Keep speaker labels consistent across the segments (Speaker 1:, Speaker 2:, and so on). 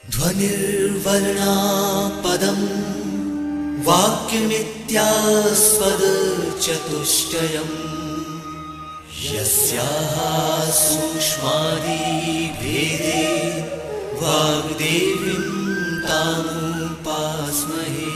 Speaker 1: ध्वनिर्वर्णा पदम् वाक्यमित्यास्पदचतुष्टयम् यस्याः सूक्ष्मादिभेदे वाग्देवीं तामुपास्महे।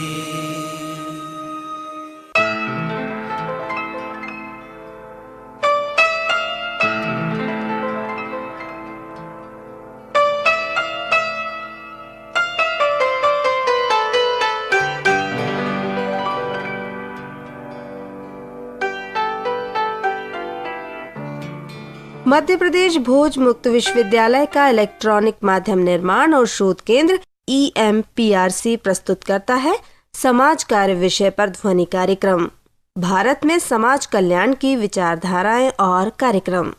Speaker 2: मध्य प्रदेश भोज मुक्त विश्वविद्यालय का इलेक्ट्रॉनिक माध्यम निर्माण और शोध केंद्र EMPRC प्रस्तुत करता है समाज कार्य विषय पर ध्वनि कार्यक्रम। भारत में समाज कल्याण की विचारधाराएं और कार्यक्रम।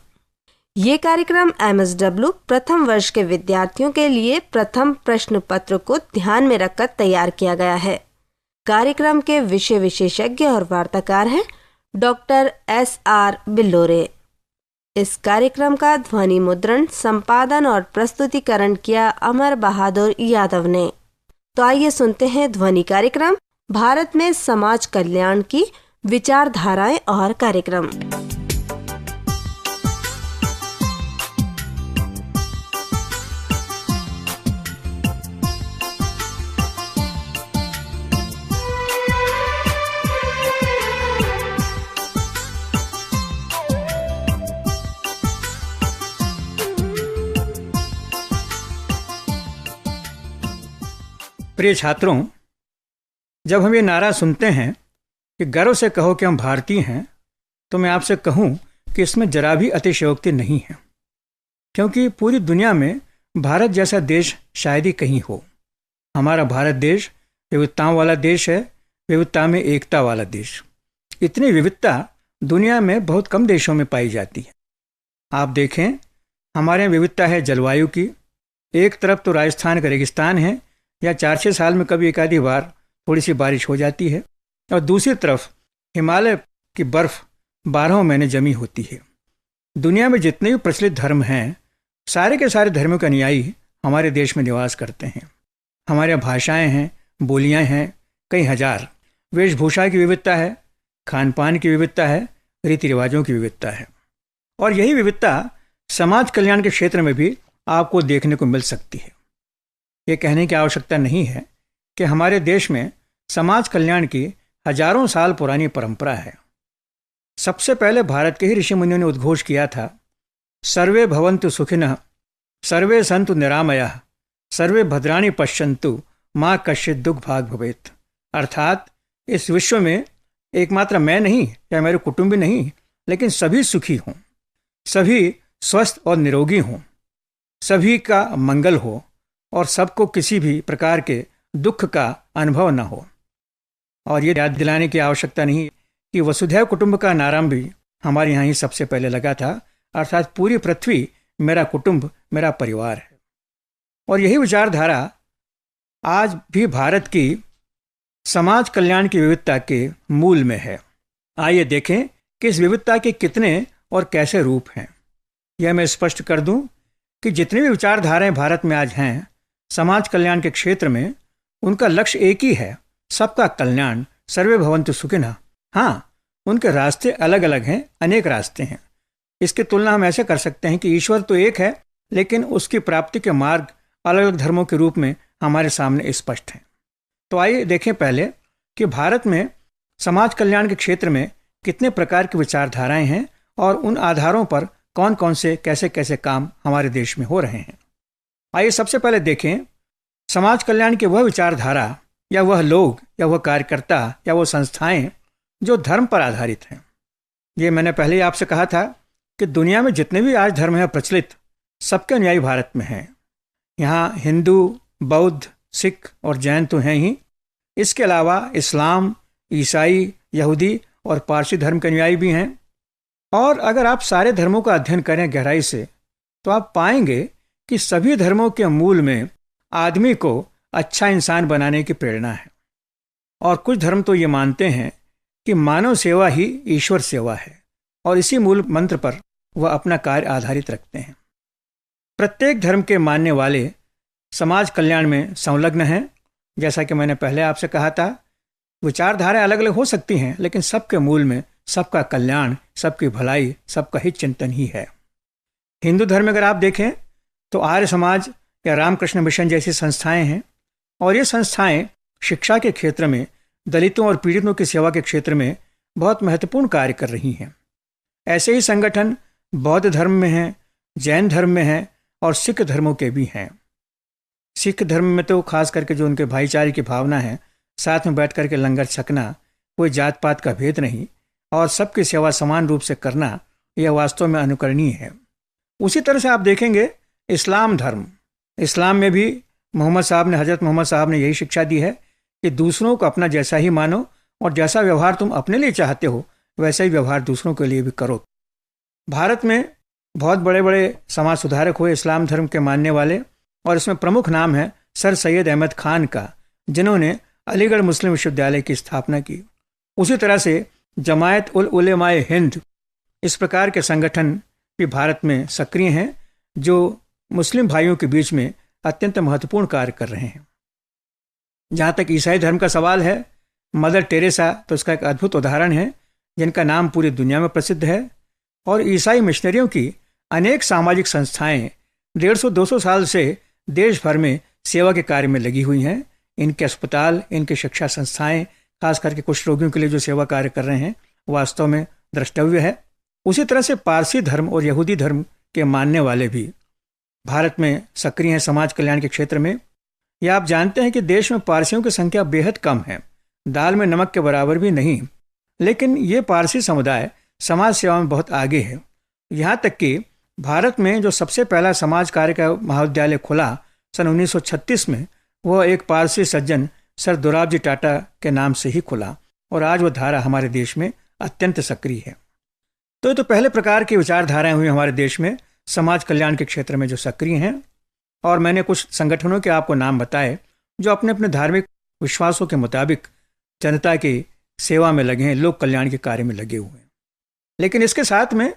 Speaker 2: ये कार्यक्रम MSW प्रथम वर्ष के विद्यार्थियों के लिए प्रथम प्रश्न पत्र को ध्यान में रखकर तैयार किया गया है। कार्यक्रम के विषय विशेषज्ञ और वार्ताकार हैं डॉक्टर SR बिल्लोरे। इस कार्यक्रम का ध्वनि मुद्रण, संपादन और प्रस्तुतिकरण किया अमर बहादुर यादव ने। तो आइए सुनते हैं ध्वनि कार्यक्रम भारत में समाज कल्याण की विचारधाराएं और कार्यक्रम।
Speaker 3: प्रिय छात्रों, जब हम ये नारा सुनते हैं कि गर्व से कहो कि हम भारतीय हैं, तो मैं आपसे कहूं कि इसमें जरा भी अतिशयोक्ति नहीं है, क्योंकि पूरी दुनिया में भारत जैसा देश शायद ही कहीं हो। हमारा भारत देश विविधताओं वाला देश है, विविधता में एकता वाला देश। इतनी विविधता दुनिया में बहुत कम देशों में पाई जाती है। आप देखें, हमारे यहाँ विविधता है जलवायु की। एक तरफ तो राजस्थान का रेगिस्तान है, या 4-6 साल में कभी एक आधी बार थोड़ी सी बारिश हो जाती है, और दूसरी तरफ हिमालय की बर्फ 12 महीने जमी होती है। दुनिया में जितने भी प्रचलित धर्म हैं, सारे के सारे धर्मों के अनुयायी हमारे देश में निवास करते हैं। हमारे यहाँ भाषाएँ हैं, बोलियाँ हैं, कई हजार। वेशभूषा की विविधता है, खान पान की विविधता है, रीति रिवाजों की विविधता है। और यही विविधता समाज कल्याण के क्षेत्र में भी आपको देखने को मिल सकती है। ये कहने की आवश्यकता नहीं है कि हमारे देश में समाज कल्याण की हजारों साल पुरानी परंपरा है। सबसे पहले भारत के ही ऋषि मुनियों ने उद्घोष किया था, सर्वे भवन्तु सुखिनः, सर्वे सन्तु निरामयाः, सर्वे भद्राणि पश्यन्तु, माँ कश्चित् दुख भाग भवेत्। अर्थात इस विश्व में एकमात्र मैं नहीं या मेरे कुटुंबी नहीं, लेकिन सभी सुखी हों, सभी स्वस्थ और निरोगी हों, सभी का मंगल हो और सबको किसी भी प्रकार के दुख का अनुभव न हो। और ये याद दिलाने की आवश्यकता नहीं कि वसुधैव कुटुंब का नारा भी हमारे यहाँ ही सबसे पहले लगा था, अर्थात पूरी पृथ्वी मेरा कुटुंब, मेरा परिवार है। और यही विचारधारा आज भी भारत की समाज कल्याण की विविधता के मूल में है। आइए देखें कि इस विविधता के कितने और कैसे रूप हैं। यह मैं स्पष्ट कर दूं कि जितनी भी विचारधाराएं भारत में आज हैं समाज कल्याण के क्षेत्र में, उनका लक्ष्य एक ही है, सबका कल्याण, सर्वे भवन्तु सुखिनः। हाँ, उनके रास्ते अलग अलग हैं, अनेक रास्ते हैं। इसकी तुलना हम ऐसे कर सकते हैं कि ईश्वर तो एक है, लेकिन उसकी प्राप्ति के मार्ग अलग अलग धर्मों के रूप में हमारे सामने स्पष्ट हैं। तो आइए देखें पहले कि भारत में समाज कल्याण के क्षेत्र में कितने प्रकार की विचारधाराएं हैं और उन आधारों पर कौन कौन से कैसे कैसे काम हमारे देश में हो रहे हैं। आइए सबसे पहले देखें समाज कल्याण की वह विचारधारा या वह लोग या वह कार्यकर्ता या वह संस्थाएं जो धर्म पर आधारित हैं। ये मैंने पहले ही आपसे कहा था कि दुनिया में जितने भी आज धर्म हैं प्रचलित, सबके अनुयायी भारत में हैं। यहाँ हिंदू, बौद्ध, सिख और जैन तो हैं ही, इसके अलावा इस्लाम, ईसाई, यहूदी और पारसी धर्म के अनुयायी भी हैं। और अगर आप सारे धर्मों का अध्ययन करें गहराई से, तो आप पाएंगे कि सभी धर्मों के मूल में आदमी को अच्छा इंसान बनाने की प्रेरणा है। और कुछ धर्म तो ये मानते हैं कि मानव सेवा ही ईश्वर सेवा है, और इसी मूल मंत्र पर वह अपना कार्य आधारित रखते हैं। प्रत्येक धर्म के मानने वाले समाज कल्याण में संलग्न हैं। जैसा कि मैंने पहले आपसे कहा था, विचारधाराएं अलग अलग हो सकती हैं, लेकिन सबके मूल में सबका कल्याण, सबकी भलाई, सबका हित चिंतन ही है। हिंदू धर्म में अगर आप देखें तो आर्य समाज या रामकृष्ण मिशन जैसी संस्थाएं हैं, और ये संस्थाएं शिक्षा के क्षेत्र में, दलितों और पीड़ितों की सेवा के क्षेत्र में बहुत महत्वपूर्ण कार्य कर रही हैं। ऐसे ही संगठन बौद्ध धर्म में हैं, जैन धर्म में हैं और सिख धर्मों के भी हैं। सिख धर्म में तो खास करके जो उनके भाईचारे की भावना है, साथ में बैठ करके लंगर छकना, कोई जात पात का भेद नहीं और सबकी सेवा समान रूप से करना, यह वास्तव में अनुकरणीय है। उसी तरह से आप देखेंगे इस्लाम धर्म, इस्लाम में भी हज़रत मोहम्मद साहब ने यही शिक्षा दी है कि दूसरों को अपना जैसा ही मानो और जैसा व्यवहार तुम अपने लिए चाहते हो वैसा ही व्यवहार दूसरों के लिए भी करो। भारत में बहुत बड़े बड़े समाज सुधारक हुए इस्लाम धर्म के मानने वाले, और इसमें प्रमुख नाम है सर सैयद अहमद खान का, जिन्होंने अलीगढ़ मुस्लिम विश्वविद्यालय की स्थापना की। उसी तरह से जमायत उल उलेमाए हिंद, इस प्रकार के संगठन भी भारत में सक्रिय हैं, जो मुस्लिम भाइयों के बीच में अत्यंत महत्वपूर्ण कार्य कर रहे हैं। जहाँ तक ईसाई धर्म का सवाल है, मदर टेरेसा तो इसका एक अद्भुत उदाहरण है, जिनका नाम पूरी दुनिया में प्रसिद्ध है। और ईसाई मिशनरियों की अनेक सामाजिक संस्थाएं 150-200 साल से देश भर में सेवा के कार्य में लगी हुई हैं। इनके अस्पताल, इनके शिक्षा संस्थाएं, खास करके कुछ रोगियों के लिए जो सेवा कार्य कर रहे हैं, वास्तव में द्रष्टव्य है। उसी तरह से पारसी धर्म और यहूदी धर्म के मानने वाले भी भारत में सक्रिय हैं समाज कल्याण के क्षेत्र में। यह आप जानते हैं कि देश में पारसियों की संख्या बेहद कम है, दाल में नमक के बराबर भी नहीं, लेकिन ये पारसी समुदाय समाज सेवा में बहुत आगे है। यहाँ तक कि भारत में जो सबसे पहला समाज कार्य का महाविद्यालय खुला सन 1936 में, वह एक पारसी सज्जन सर दोराबजी टाटा के नाम से ही खुला, और आज वह धारा हमारे देश में अत्यंत सक्रिय है। तो ये तो पहले प्रकार की विचारधाराएं हुई हमारे देश में समाज कल्याण के क्षेत्र में जो सक्रिय हैं, और मैंने कुछ संगठनों के आपको नाम बताए जो अपने अपने धार्मिक विश्वासों के मुताबिक जनता की सेवा में लगे हैं, लोक कल्याण के कार्य में लगे हुए हैं। लेकिन इसके साथ में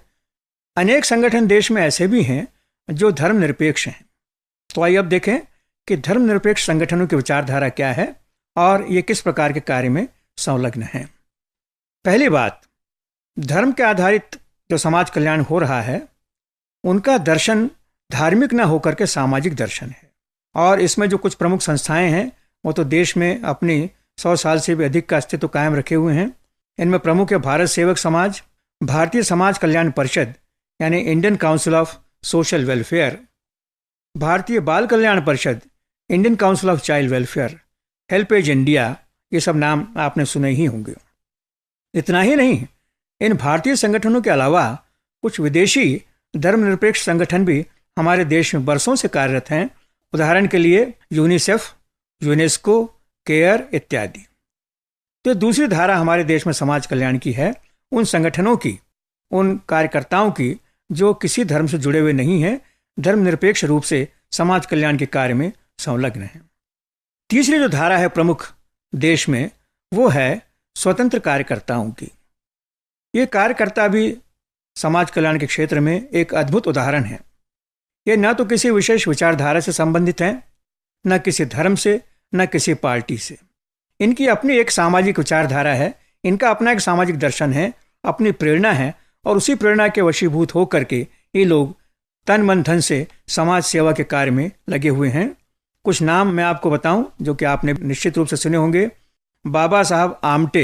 Speaker 3: अनेक संगठन देश में ऐसे भी हैं जो धर्मनिरपेक्ष हैं। तो आइए अब देखें कि धर्मनिरपेक्ष संगठनों की विचारधारा क्या है और ये किस प्रकार के कार्य में संलग्न हैं। पहली बात, धर्म के आधारित जो समाज कल्याण हो रहा है, उनका दर्शन धार्मिक न होकर के सामाजिक दर्शन है। और इसमें जो कुछ प्रमुख संस्थाएं हैं, वो तो देश में अपनी 100 साल से भी अधिक का अस्तित्व कायम रखे हुए हैं। इनमें प्रमुख है भारत सेवक समाज, भारतीय समाज कल्याण परिषद यानी Indian council of social welfare, भारतीय बाल कल्याण परिषद, Indian council of child welfare, HelpAge India, ये सब नाम आपने सुने ही होंगे। इतना ही नहीं, इन भारतीय संगठनों के अलावा कुछ विदेशी धर्मनिरपेक्ष संगठन भी हमारे देश में बरसों से कार्यरत हैं। उदाहरण के लिए यूनिसेफ, यूनेस्को, केयर इत्यादि। तो दूसरी धारा हमारे देश में समाज कल्याण की है उन संगठनों की, उन कार्यकर्ताओं की जो किसी धर्म से जुड़े हुए नहीं हैं, धर्मनिरपेक्ष रूप से समाज कल्याण के कार्य में संलग्न हैं। तीसरी जो धारा है प्रमुख देश में, वो है स्वतंत्र कार्यकर्ताओं की। ये कार्यकर्ता भी समाज कल्याण के क्षेत्र में एक अद्भुत उदाहरण है। ये न तो किसी विशेष विचारधारा से संबंधित हैं, न किसी धर्म से, न किसी पार्टी से। इनकी अपनी एक सामाजिक विचारधारा है, इनका अपना एक सामाजिक दर्शन है, अपनी प्रेरणा है, और उसी प्रेरणा के वशीभूत होकर के ये लोग तन मन धन से समाज सेवा के कार्य में लगे हुए हैं। कुछ नाम मैं आपको बताऊं जो कि आपने निश्चित रूप से सुने होंगे। बाबा साहब आमटे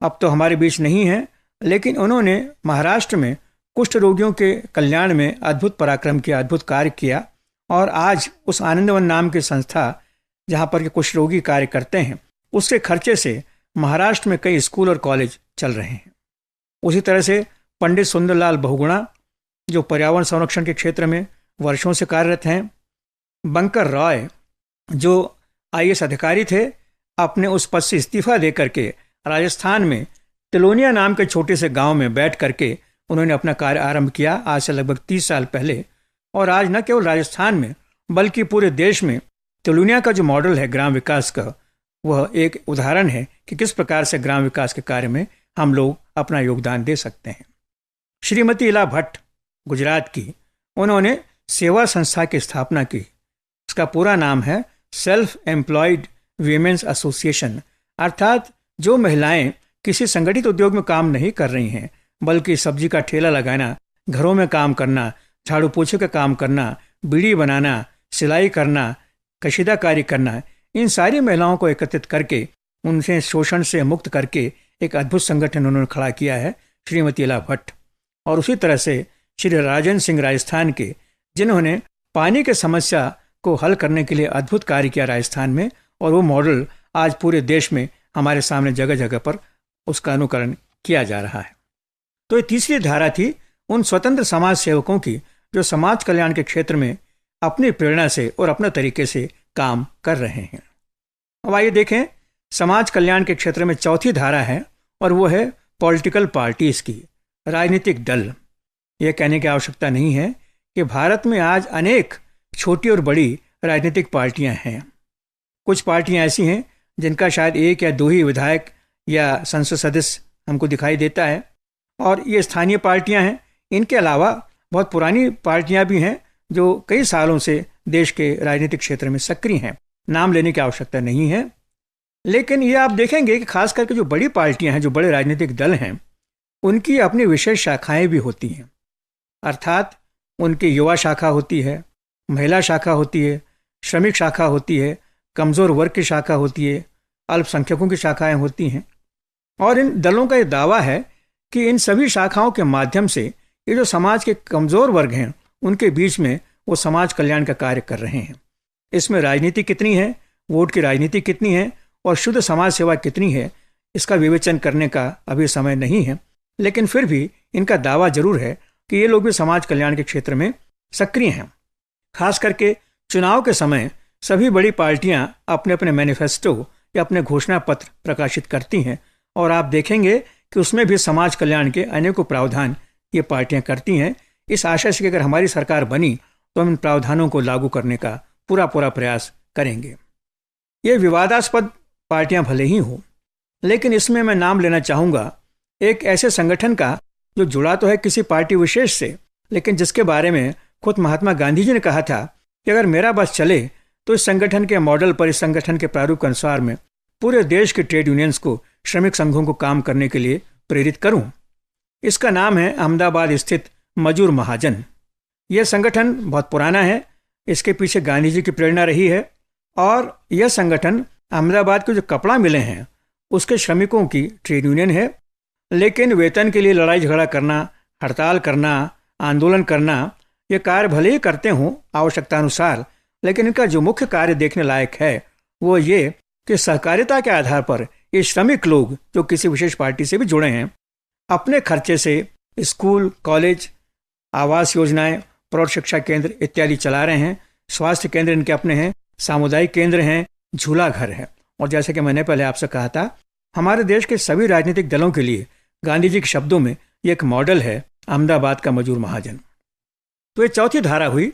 Speaker 3: अब तो हमारे बीच नहीं हैं, लेकिन उन्होंने महाराष्ट्र में कुष्ठ रोगियों के कल्याण में अद्भुत पराक्रम किया, अद्भुत कार्य किया, और आज उस आनंदवन नाम की संस्था जहाँ पर के कुष्ठ रोगी कार्य करते हैं, उसके खर्चे से महाराष्ट्र में कई स्कूल और कॉलेज चल रहे हैं। उसी तरह से पंडित सुंदरलाल बहुगुणा जो पर्यावरण संरक्षण के क्षेत्र में वर्षों से कार्यरत हैं, बंकर रॉय जो IAS अधिकारी थे, अपने उस पद से इस्तीफा दे करके राजस्थान में तिलोनिया नाम के छोटे से गांव में बैठ करके उन्होंने अपना कार्य आरंभ किया आज से लगभग 30 साल पहले। और आज न केवल राजस्थान में बल्कि पूरे देश में तिलोनिया का जो मॉडल है ग्राम विकास का, वह एक उदाहरण है कि किस प्रकार से ग्राम विकास के कार्य में हम लोग अपना योगदान दे सकते हैं। श्रीमती इला भट्ट गुजरात की, उन्होंने सेवा संस्था की स्थापना की। इसका पूरा नाम है सेल्फ एम्प्लॉयड वीमेंस एसोसिएशन, अर्थात जो महिलाएं किसी संगठित उद्योग में काम नहीं कर रही हैं बल्कि सब्जी का ठेला लगाना, घरों में काम करना, झाड़ू पोछे का काम करना, बीड़ी बनाना, सिलाई करना, कशीदाकारी करना, इन सारी महिलाओं को एकत्रित करके उनसे शोषण से मुक्त करके एक अद्भुत संगठन उन्होंने खड़ा किया है, श्रीमती इला भट्ट। और उसी तरह से श्री राजन सिंह राजस्थान के, जिन्होंने पानी की समस्या को हल करने के लिए अद्भुत कार्य किया राजस्थान में, और वो मॉडल आज पूरे देश में हमारे सामने जगह जगह पर उसका अनुकरण किया जा रहा है। तो ये तीसरी धारा थी उन स्वतंत्र समाज सेवकों की जो समाज कल्याण के क्षेत्र में अपनी प्रेरणा से और अपने तरीके से काम कर रहे हैं। अब आइए देखें, समाज कल्याण के क्षेत्र में चौथी धारा है और वो है पॉलिटिकल पार्टीज की, राजनीतिक दल। ये कहने की आवश्यकता नहीं है कि भारत में आज अनेक छोटी और बड़ी राजनीतिक पार्टियां हैं। कुछ पार्टियां ऐसी हैं जिनका शायद एक या दो ही विधायक या संसद सदस्य हमको दिखाई देता है, और ये स्थानीय पार्टियां हैं। इनके अलावा बहुत पुरानी पार्टियां भी हैं जो कई सालों से देश के राजनीतिक क्षेत्र में सक्रिय हैं, नाम लेने की आवश्यकता नहीं है। लेकिन ये आप देखेंगे कि खास करके जो बड़ी पार्टियां हैं, जो बड़े राजनीतिक दल हैं, उनकी अपनी विशेष शाखाएं भी होती हैं। अर्थात उनकी युवा शाखा होती है, महिला शाखा होती है, श्रमिक शाखा होती है, कमज़ोर वर्ग की शाखा होती है, अल्पसंख्यकों की शाखाएं होती हैं। और इन दलों का ये दावा है कि इन सभी शाखाओं के माध्यम से ये जो समाज के कमज़ोर वर्ग हैं उनके बीच में वो समाज कल्याण का कार्य कर रहे हैं। इसमें राजनीति कितनी है, वोट की राजनीति कितनी है और शुद्ध समाज सेवा कितनी है, इसका विवेचन करने का अभी समय नहीं है। लेकिन फिर भी इनका दावा जरूर है कि ये लोग भी समाज कल्याण के क्षेत्र में सक्रिय हैं। खास करके चुनाव के समय सभी बड़ी पार्टियां अपने अपने मैनिफेस्टो या अपने घोषणा पत्र प्रकाशित करती हैं, और आप देखेंगे कि उसमें भी समाज कल्याण के अनेकों प्रावधान ये पार्टियां करती हैं, इस आशय से कि अगर हमारी सरकार बनी तो हम इन प्रावधानों को लागू करने का पूरा प्रयास करेंगे। ये विवादास्पद पार्टियां भले ही हों, लेकिन इसमें मैं नाम लेना चाहूँगा एक ऐसे संगठन का जो जुड़ा तो है किसी पार्टी विशेष से, लेकिन जिसके बारे में खुद महात्मा गांधी जी ने कहा था कि अगर मेरा बस चले तो इस संगठन के मॉडल पर, इस संगठन के प्रारूप के अनुसार में पूरे देश के ट्रेड यूनियंस को, श्रमिक संघों को काम करने के लिए प्रेरित करूं। इसका नाम है अहमदाबाद स्थित मजूर महाजन। यह संगठन बहुत पुराना है, इसके पीछे गांधी जी की प्रेरणा रही है, और यह संगठन अहमदाबाद के जो कपड़ा मिले हैं उसके श्रमिकों की ट्रेड यूनियन है। लेकिन वेतन के लिए लड़ाई झगड़ा करना, हड़ताल करना, आंदोलन करना, ये कार्य भले ही करते हों आवश्यकतानुसार, लेकिन इनका जो मुख्य कार्य देखने लायक है वो ये कि सहकारिता के आधार पर ये श्रमिक लोग जो किसी विशेष पार्टी से भी जुड़े हैं अपने खर्चे से स्कूल, कॉलेज, आवास योजनाएं, प्रौढ़ शिक्षा केंद्र इत्यादि चला रहे हैं। स्वास्थ्य केंद्र इनके अपने हैं, सामुदायिक केंद्र हैं, झूला घर है। और जैसे कि मैंने पहले आपसे कहा था, हमारे देश के सभी राजनीतिक दलों के लिए गांधी जी के शब्दों में ये एक मॉडल है, अहमदाबाद का मजूर महाजन। तो ये चौथी धारा हुई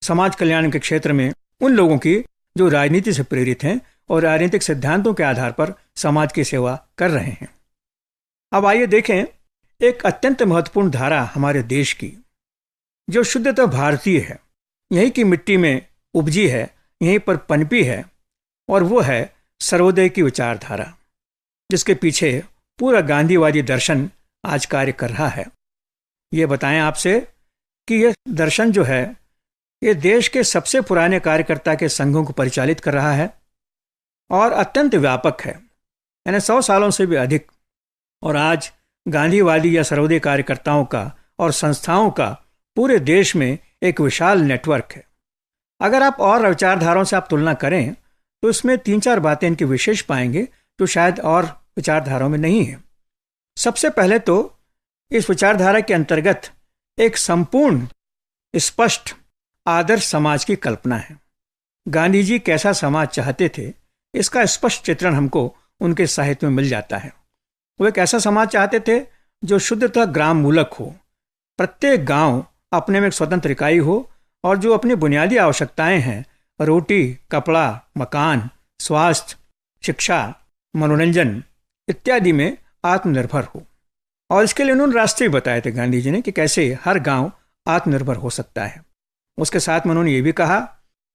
Speaker 3: समाज कल्याण के क्षेत्र में उन लोगों की जो राजनीति से प्रेरित हैं और राजनीतिक सिद्धांतों के आधार पर समाज की सेवा कर रहे हैं। अब आइए देखें एक अत्यंत महत्वपूर्ण धारा हमारे देश की जो शुद्धतः भारतीय है, यहीं की मिट्टी में उपजी है, यहीं पर पनपी है, और वो है सर्वोदय की विचारधारा, जिसके पीछे पूरा गांधीवादी दर्शन आज कार्य कर रहा है। ये बताएं आपसे कि यह दर्शन जो है ये देश के सबसे पुराने कार्यकर्ता के संघों को परिचालित कर रहा है और अत्यंत व्यापक है, यानी 100 सालों से भी अधिक। और आज गांधीवादी या सर्वोदय कार्यकर्ताओं का और संस्थाओं का पूरे देश में एक विशाल नेटवर्क है। अगर आप और विचारधाराओं से आप तुलना करें तो इसमें 3-4 बातें इनकी विशेष पाएंगे जो शायद और विचारधाराओं में नहीं है। सबसे पहले तो इस विचारधारा के अंतर्गत एक संपूर्ण, स्पष्ट आदर्श समाज की कल्पना है। गांधी जी कैसा समाज चाहते थे इसका स्पष्ट चित्रण हमको उनके साहित्य में मिल जाता है। वो एक ऐसा समाज चाहते थे जो शुद्धतः ग्राम मूलक हो, प्रत्येक गांव अपने में एक स्वतंत्र इकाई हो और जो अपनी बुनियादी आवश्यकताएं हैं, रोटी, कपड़ा, मकान, स्वास्थ्य, शिक्षा, मनोरंजन इत्यादि में आत्मनिर्भर हो। और इसके लिए उन्होंने रास्ते बताए थे गांधी जी ने कि कैसे हर गांव आत्मनिर्भर हो सकता है। उसके साथ में उन्होंने ये भी कहा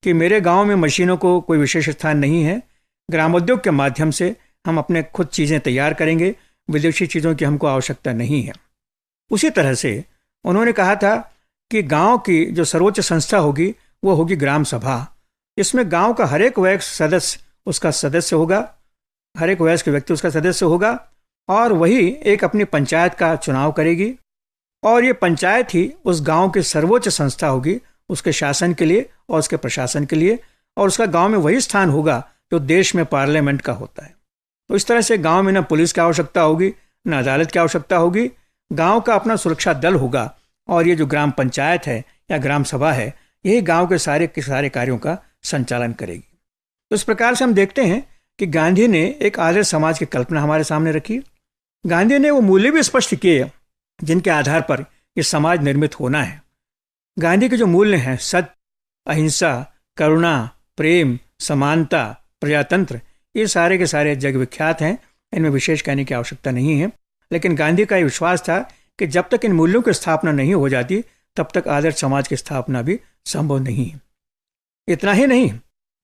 Speaker 3: कि मेरे गांव में मशीनों को कोई विशेष स्थान नहीं है, ग्रामोद्योग के माध्यम से हम अपने खुद चीज़ें तैयार करेंगे, विदेशी चीज़ों की हमको आवश्यकता नहीं है। उसी तरह से उन्होंने कहा था कि गांव की जो सर्वोच्च संस्था होगी वो होगी ग्राम सभा। इसमें गांव का हर एक वयस्क सदस्य उसका सदस्य होगा, हर एक वयस्क व्यक्ति उसका सदस्य होगा, और वही एक अपनी पंचायत का चुनाव करेगी, और ये पंचायत ही उस गांव की सर्वोच्च संस्था होगी उसके शासन के लिए और उसके प्रशासन के लिए, और उसका गांव में वही स्थान होगा जो देश में पार्लियामेंट का होता है। तो इस तरह से गांव में न पुलिस की आवश्यकता होगी, न अदालत की आवश्यकता होगी, गांव का अपना सुरक्षा दल होगा, और ये जो ग्राम पंचायत है या ग्राम सभा है यही गांव के सारे कार्यों का संचालन करेगी। तो इस प्रकार से हम देखते हैं कि गांधी ने एक आदर्श समाज की कल्पना हमारे सामने रखी। गांधी ने वो मूल्य भी स्पष्ट किए जिनके आधार पर ये समाज निर्मित होना है। गांधी के जो मूल्य हैं, सत्य, अहिंसा, करुणा, प्रेम, समानता, प्रजातंत्र, ये सारे के सारे जग विख्यात हैं, इनमें विशेष कहने की आवश्यकता नहीं है। लेकिन गांधी का ये विश्वास था कि जब तक इन मूल्यों की स्थापना नहीं हो जाती तब तक आदर्श समाज की स्थापना भी संभव नहीं है। इतना ही नहीं,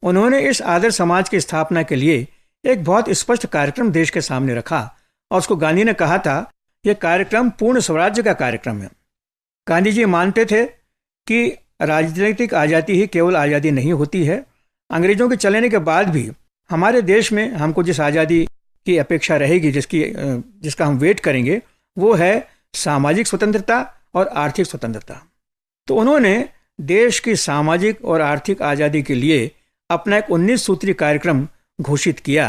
Speaker 3: उन्होंने इस आदर्श समाज की स्थापना के लिए एक बहुत स्पष्ट कार्यक्रम देश के सामने रखा, और उसको गांधी ने कहा था यह कार्यक्रम पूर्ण स्वराज्य का कार्यक्रम है। गांधी जी मानते थे कि राजनीतिक आज़ादी ही केवल आज़ादी नहीं होती है, अंग्रेजों के चलने के बाद भी हमारे देश में हमको जिस आज़ादी की अपेक्षा रहेगी, जिसका हम वेट करेंगे, वो है सामाजिक स्वतंत्रता और आर्थिक स्वतंत्रता। तो उन्होंने देश की सामाजिक और आर्थिक आज़ादी के लिए अपना एक 19 सूत्री कार्यक्रम घोषित किया,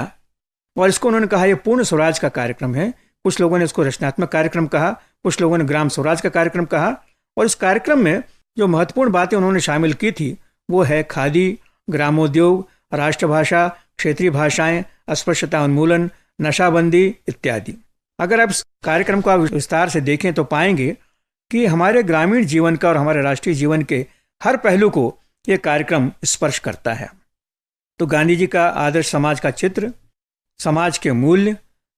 Speaker 3: और इसको उन्होंने कहा यह पूर्ण स्वराज का कार्यक्रम है। कुछ लोगों ने इसको रचनात्मक कार्यक्रम कहा, कुछ लोगों ने ग्राम स्वराज का कार्यक्रम कहा। और इस कार्यक्रम में जो महत्वपूर्ण बातें उन्होंने शामिल की थी वो है खादी, ग्रामोद्योग, राष्ट्रभाषा, क्षेत्रीय भाषाएं, अस्पृश्यता उन्मूलन, नशाबंदी इत्यादि। अगर आप इस कार्यक्रम को विस्तार से देखें तो पाएंगे कि हमारे ग्रामीण जीवन का और हमारे राष्ट्रीय जीवन के हर पहलू को यह कार्यक्रम स्पर्श करता है। तो गांधी जी का आदर्श समाज का चित्र, समाज के मूल्य,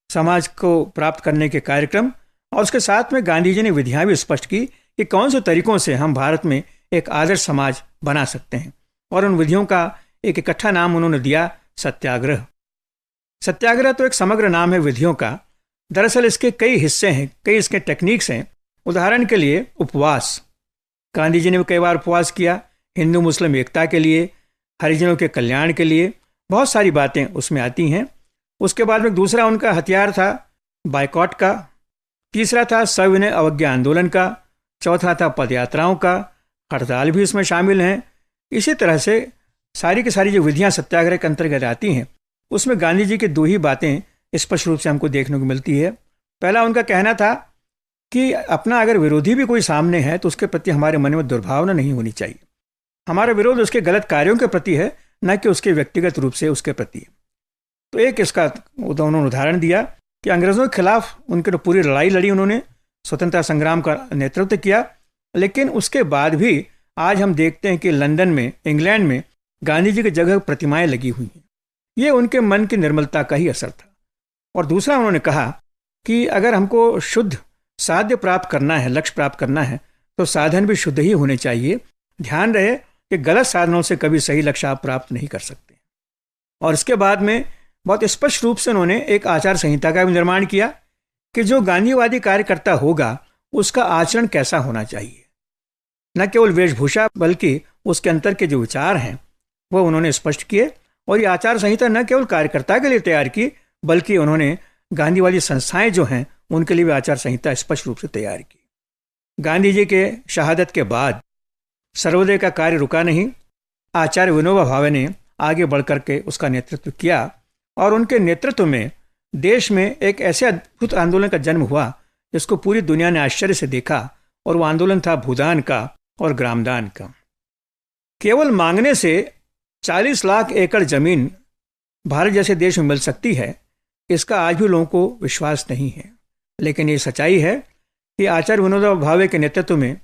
Speaker 3: समाज को प्राप्त करने के कार्यक्रम, और उसके साथ में गांधी जी ने विधियां भी स्पष्ट की कि कौन से तरीकों से हम भारत में एक आदर्श समाज बना सकते हैं। और उन विधियों का एक इकट्ठा नाम उन्होंने दिया, सत्याग्रह। सत्याग्रह तो एक समग्र नाम है विधियों का। दरअसल इसके कई हिस्से हैं, कई इसके टेक्निक्स हैं। उदाहरण के लिए उपवास, गांधी जी ने भी कई बार उपवास किया, हिंदू मुस्लिम एकता के लिए, हरिजनों के कल्याण के लिए, बहुत सारी बातें उसमें आती हैं। उसके बाद में दूसरा उनका हथियार था बायकॉट का, तीसरा था सविनय अवज्ञा आंदोलन का, चौथा था पदयात्राओं का, हड़ताल भी इसमें शामिल हैं। इसी तरह से सारी की सारी जो विधियां सत्याग्रह के अंतर्गत आती हैं उसमें गांधी जी की दो ही बातें स्पष्ट रूप से हमको देखने को मिलती है। पहला उनका कहना था कि अपना अगर विरोधी भी कोई सामने है तो उसके प्रति हमारे मन में दुर्भावना नहीं होनी चाहिए। हमारा विरोध उसके गलत कार्यों के प्रति है, न कि उसके व्यक्तिगत रूप से उसके प्रति। तो एक इसका उन्होंने उदाहरण दिया कि अंग्रेज़ों के खिलाफ उनकी तो पूरी लड़ाई लड़ी, उन्होंने स्वतंत्रता संग्राम का नेतृत्व किया, लेकिन उसके बाद भी आज हम देखते हैं कि लंदन में, इंग्लैंड में गांधी जी की जगह प्रतिमाएं लगी हुई हैं। ये उनके मन की निर्मलता का ही असर था। और दूसरा उन्होंने कहा कि अगर हमको शुद्ध साध्य प्राप्त करना है, लक्ष्य प्राप्त करना है, तो साधन भी शुद्ध ही होने चाहिए। ध्यान रहे कि गलत साधनों से कभी सही लक्ष्य आप प्राप्त नहीं कर सकते। और इसके बाद में बहुत स्पष्ट रूप से उन्होंने एक आचार संहिता का भी निर्माण किया कि जो गांधीवादी कार्यकर्ता होगा उसका आचरण कैसा होना चाहिए। न केवल वेशभूषा बल्कि उसके अंतर के जो विचार हैं वो उन्होंने स्पष्ट किए। और ये आचार संहिता न केवल कार्यकर्ता के लिए तैयार की बल्कि उन्होंने गांधीवादी संस्थाएं जो हैं उनके लिए भी आचार संहिता स्पष्ट रूप से तैयार की। गांधी जी के शहादत के बाद सर्वोदय का कार्य रुका नहीं। आचार्य विनोबा भावे ने आगे बढ़ कर के उसका नेतृत्व किया और उनके नेतृत्व में देश में एक ऐसे अद्भुत आंदोलन का जन्म हुआ जिसको पूरी दुनिया ने आश्चर्य से देखा, और वो आंदोलन था भूदान का और ग्रामदान का। केवल मांगने से 40 लाख एकड़ जमीन भारत जैसे देश में मिल सकती है, इसका आज भी लोगों को विश्वास नहीं है। लेकिन ये सच्चाई है कि आचार्य विनोबा भावे के नेतृत्व में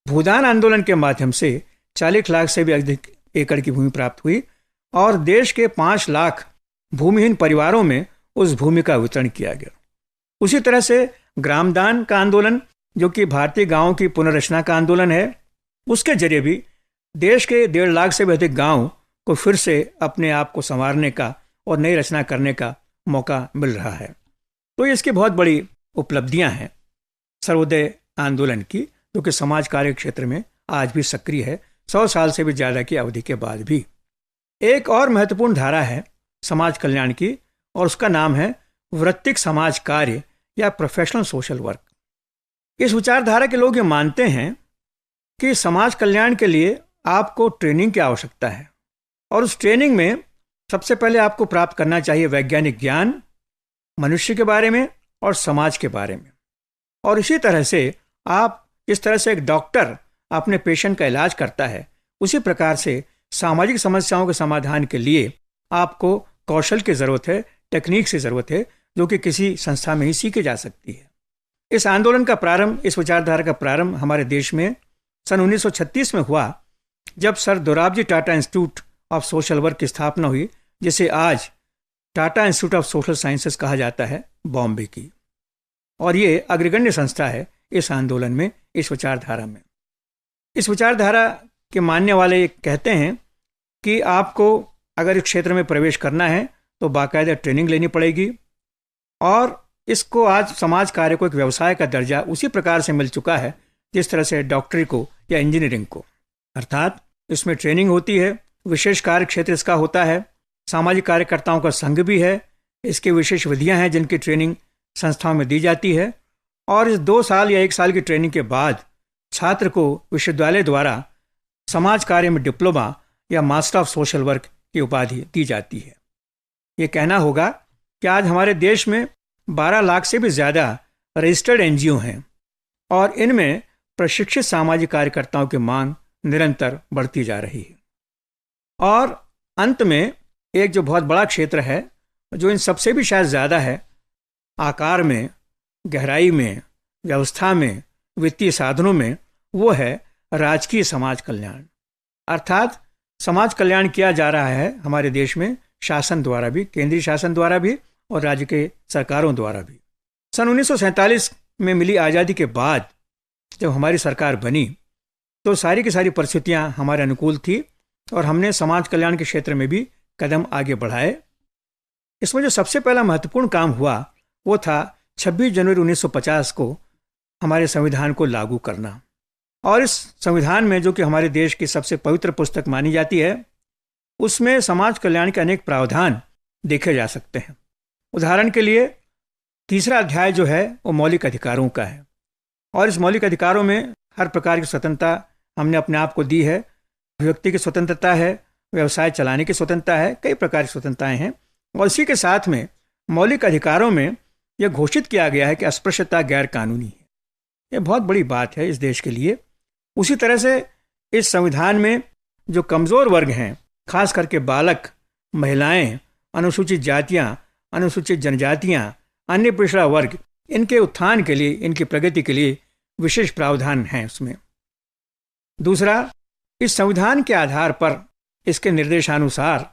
Speaker 3: भूदान आंदोलन के माध्यम से 40 लाख से भी अधिक एकड़ की भूमि प्राप्त हुई और देश के 5 लाख भूमिहीन परिवारों में उस भूमि का वितरण किया गया। उसी तरह से ग्रामदान का आंदोलन, जो कि भारतीय गांवों की पुनर्रचना का आंदोलन है, उसके जरिए भी देश के 1.5 लाख से भी अधिक गांव को फिर से अपने आप को संवारने का और नई रचना करने का मौका मिल रहा है। तो इसकी बहुत बड़ी उपलब्धियां हैं सर्वोदय आंदोलन की, जो कि समाज कार्य क्षेत्र में आज भी सक्रिय है 100 साल से भी ज़्यादा की अवधि के बाद भी। एक और महत्वपूर्ण धारा है समाज कल्याण की, और उसका नाम है वृत्तिक समाज कार्य या प्रोफेशनल सोशल वर्क। इस विचारधारा के लोग ये मानते हैं कि समाज कल्याण के लिए आपको ट्रेनिंग की आवश्यकता है, और उस ट्रेनिंग में सबसे पहले आपको प्राप्त करना चाहिए वैज्ञानिक ज्ञान मनुष्य के बारे में और समाज के बारे में। और इसी तरह से आप जिस तरह से एक डॉक्टर अपने पेशेंट का इलाज करता है, उसी प्रकार से सामाजिक समस्याओं के समाधान के लिए आपको कौशल की ज़रूरत है, टेक्निक की ज़रूरत है, जो कि किसी संस्था में ही सीखी जा सकती है। इस आंदोलन का प्रारंभ, इस विचारधारा का प्रारंभ हमारे देश में सन 1936 में हुआ, जब sir Dorabji Tata institute of social work की स्थापना हुई, जिसे आज Tata institute of social sciences कहा जाता है, बॉम्बे की। और ये अग्रगण्य संस्था है इस आंदोलन में, इस विचारधारा में। इस विचारधारा के मानने वाले ये कहते हैं कि आपको अगर इस क्षेत्र में प्रवेश करना है तो बाकायदा ट्रेनिंग लेनी पड़ेगी, और इसको आज समाज कार्य को एक व्यवसाय का दर्जा उसी प्रकार से मिल चुका है जिस तरह से डॉक्टरी को या इंजीनियरिंग को। अर्थात इसमें ट्रेनिंग होती है, विशेष कार्य क्षेत्र इसका होता है, सामाजिक कार्यकर्ताओं का संघ भी है, इसकी विशेष विधियां हैं जिनकी ट्रेनिंग संस्थाओं में दी जाती है, और इस 2 साल या 1 साल की ट्रेनिंग के बाद छात्र को विश्वविद्यालय द्वारा समाज कार्य में डिप्लोमा या मास्टर ऑफ सोशल वर्क की उपाधि दी जाती है। ये कहना होगा कि आज हमारे देश में 12 लाख से भी ज़्यादा रजिस्टर्ड एनजीओ हैं, और इनमें प्रशिक्षित सामाजिक कार्यकर्ताओं की मांग निरंतर बढ़ती जा रही है। और अंत में एक जो बहुत बड़ा क्षेत्र है, जो इन सबसे भी शायद ज़्यादा है, आकार में, गहराई में, व्यवस्था में, वित्तीय साधनों में, वो है राजकीय समाज कल्याण। अर्थात समाज कल्याण किया जा रहा है हमारे देश में शासन द्वारा भी, केंद्रीय शासन द्वारा भी और राज्य के सरकारों द्वारा भी। सन 1947 में मिली आज़ादी के बाद जब हमारी सरकार बनी तो सारी की सारी परिस्थितियां हमारे अनुकूल थी, और हमने समाज कल्याण के क्षेत्र में भी कदम आगे बढ़ाए। इसमें जो सबसे पहला महत्वपूर्ण काम हुआ वो था 26 जनवरी 1950 को हमारे संविधान को लागू करना। और इस संविधान में, जो कि हमारे देश की सबसे पवित्र पुस्तक मानी जाती है, उसमें समाज कल्याण के अनेक प्रावधान देखे जा सकते हैं। उदाहरण के लिए 3रा अध्याय जो है वो मौलिक अधिकारों का है, और इस मौलिक अधिकारों में हर प्रकार की स्वतंत्रता हमने अपने आप को दी है। व्यक्ति की स्वतंत्रता है, व्यवसाय चलाने की स्वतंत्रता है, कई प्रकार की स्वतंत्रताएं हैं। और इसी के साथ में मौलिक अधिकारों में यह घोषित किया गया है कि अस्पृश्यता गैर कानूनी है। यह बहुत बड़ी बात है इस देश के लिए। उसी तरह से इस संविधान में जो कमज़ोर वर्ग हैं, खास करके बालक, महिलाएं, अनुसूचित जातियां, अनुसूचित जनजातियां, अन्य पिछड़ा वर्ग, इनके उत्थान के लिए, इनकी प्रगति के लिए विशेष प्रावधान हैं उसमें। दूसरा, इस संविधान के आधार पर, इसके निर्देशानुसार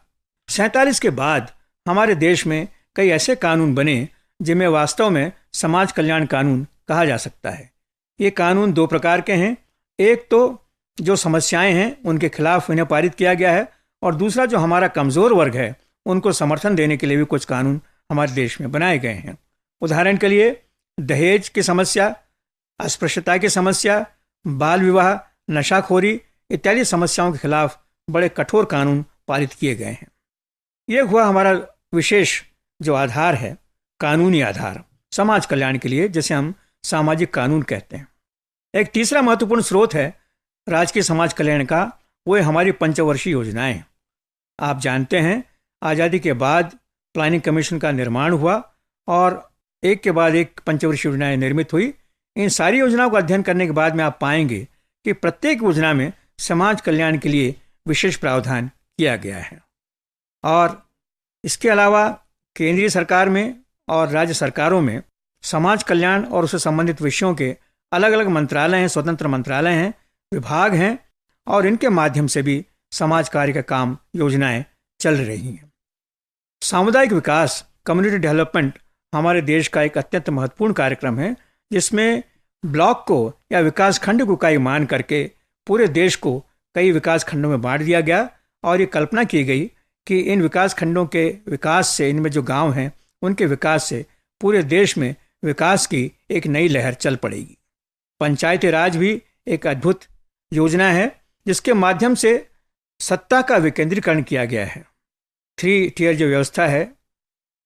Speaker 3: 47 के बाद हमारे देश में कई ऐसे कानून बने जिन्हें वास्तव में समाज कल्याण कानून कहा जा सकता है। ये कानून 2 प्रकार के हैं। एक तो जो समस्याएं हैं उनके खिलाफ इन्हें पारित किया गया है, और दूसरा जो हमारा कमज़ोर वर्ग है उनको समर्थन देने के लिए भी कुछ कानून हमारे देश में बनाए गए हैं। उदाहरण के लिए दहेज की समस्या, अस्पृश्यता की समस्या, बाल विवाह, नशाखोरी इत्यादि समस्याओं के खिलाफ बड़े कठोर कानून पारित किए गए हैं। ये हुआ हमारा विशेष जो आधार है, कानूनी आधार समाज कल्याण के लिए, जिसे हम सामाजिक कानून कहते हैं। एक तीसरा महत्वपूर्ण स्रोत है राजकीय समाज कल्याण का, वो है हमारी पंचवर्षीय योजनाएं। आप जानते हैं, आज़ादी के बाद प्लानिंग कमीशन का निर्माण हुआ और एक के बाद एक पंचवर्षीय योजनाएं निर्मित हुई। इन सारी योजनाओं का अध्ययन करने के बाद में आप पाएंगे कि प्रत्येक योजना में समाज कल्याण के लिए विशेष प्रावधान किया गया है। और इसके अलावा केंद्रीय सरकार में और राज्य सरकारों में समाज कल्याण और उससे संबंधित विषयों के अलग अलग मंत्रालय हैं, स्वतंत्र मंत्रालय हैं, विभाग हैं, और इनके माध्यम से भी समाज कार्य का काम, योजनाएं चल रही हैं। सामुदायिक विकास, कम्युनिटी डेवलपमेंट हमारे देश का एक अत्यंत महत्वपूर्ण कार्यक्रम है, जिसमें ब्लॉक को या विकास खंड को इकाई मान करके पूरे देश को कई विकास खंडों में बांट दिया गया और ये कल्पना की गई कि इन विकास खंडों के विकास से, इनमें जो गांव हैं उनके विकास से पूरे देश में विकास की एक नई लहर चल पड़ेगी। पंचायती राज भी एक अद्भुत योजना है जिसके माध्यम से सत्ता का विकेंद्रीकरण किया गया है। 3 टियर जो व्यवस्था है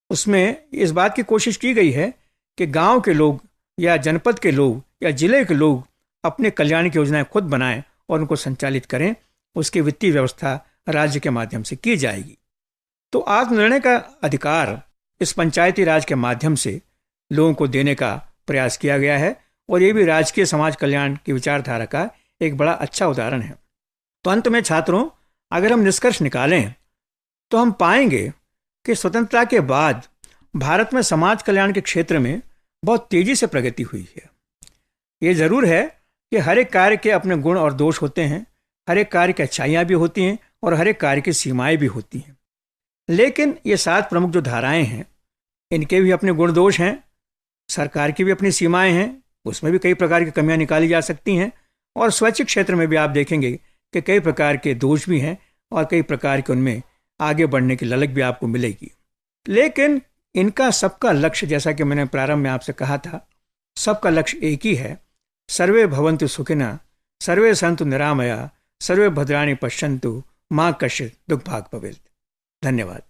Speaker 3: उसमें इस बात की कोशिश की गई है कि गांव के लोग या जनपद के लोग या जिले के लोग अपने कल्याण की योजनाएं खुद बनाएं और उनको संचालित करें। उसकी वित्तीय व्यवस्था राज्य के माध्यम से की जाएगी। तो आत्मनिर्णय का अधिकार इस पंचायती राज के माध्यम से लोगों को देने का प्रयास किया गया है और ये भी राजकीय समाज कल्याण की विचारधारा का एक बड़ा अच्छा उदाहरण है। तो अंत में छात्रों, अगर हम निष्कर्ष निकालें तो हम पाएंगे कि स्वतंत्रता के बाद भारत में समाज कल्याण के क्षेत्र में बहुत तेजी से प्रगति हुई है। ये जरूर है कि हर एक कार्य के अपने गुण और दोष होते हैं, हर एक कार्य की अच्छाइयाँ भी होती हैं और हर एक कार्य की सीमाएं भी होती हैं। लेकिन ये 7 प्रमुख जो धाराएं हैं इनके भी अपने गुण दोष हैं, सरकार की भी अपनी सीमाएं हैं, उसमें भी कई प्रकार की कमियां निकाली जा सकती हैं और स्वैच्छिक क्षेत्र में भी आप देखेंगे कि कई प्रकार के दोष भी हैं और कई प्रकार के उनमें आगे बढ़ने की ललक भी आपको मिलेगी। लेकिन इनका सबका लक्ष्य, जैसा कि मैंने प्रारंभ में आपसे कहा था, सबका लक्ष्य एक ही है, सर्वे भवन्तु सुखिनः, सर्वे सन्तु निरामया, सर्वे भद्राणि पश्यन्तु, मा कश्चित् दुःखभाग् भवेत्। धन्यवाद।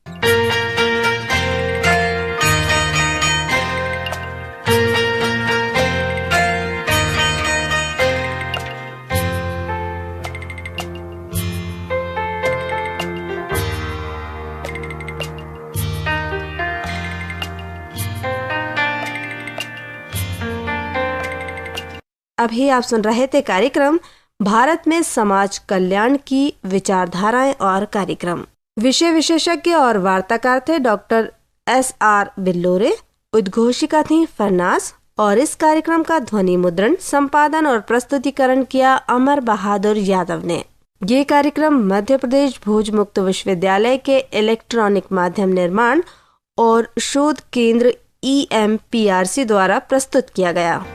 Speaker 2: अभी आप सुन रहे थे कार्यक्रम भारत में समाज कल्याण की विचारधाराएं और कार्यक्रम। विषय विशेषज्ञ और वार्ताकार थे डॉक्टर SR बिल्लोरे, उद्घोषिका थी फरनास और इस कार्यक्रम का ध्वनि मुद्रण, संपादन और प्रस्तुतिकरण किया अमर बहादुर यादव ने। ये कार्यक्रम मध्य प्रदेश भोज मुक्त विश्वविद्यालय के इलेक्ट्रॉनिक माध्यम निर्माण और शोध केंद्र EMPRC द्वारा प्रस्तुत किया गया।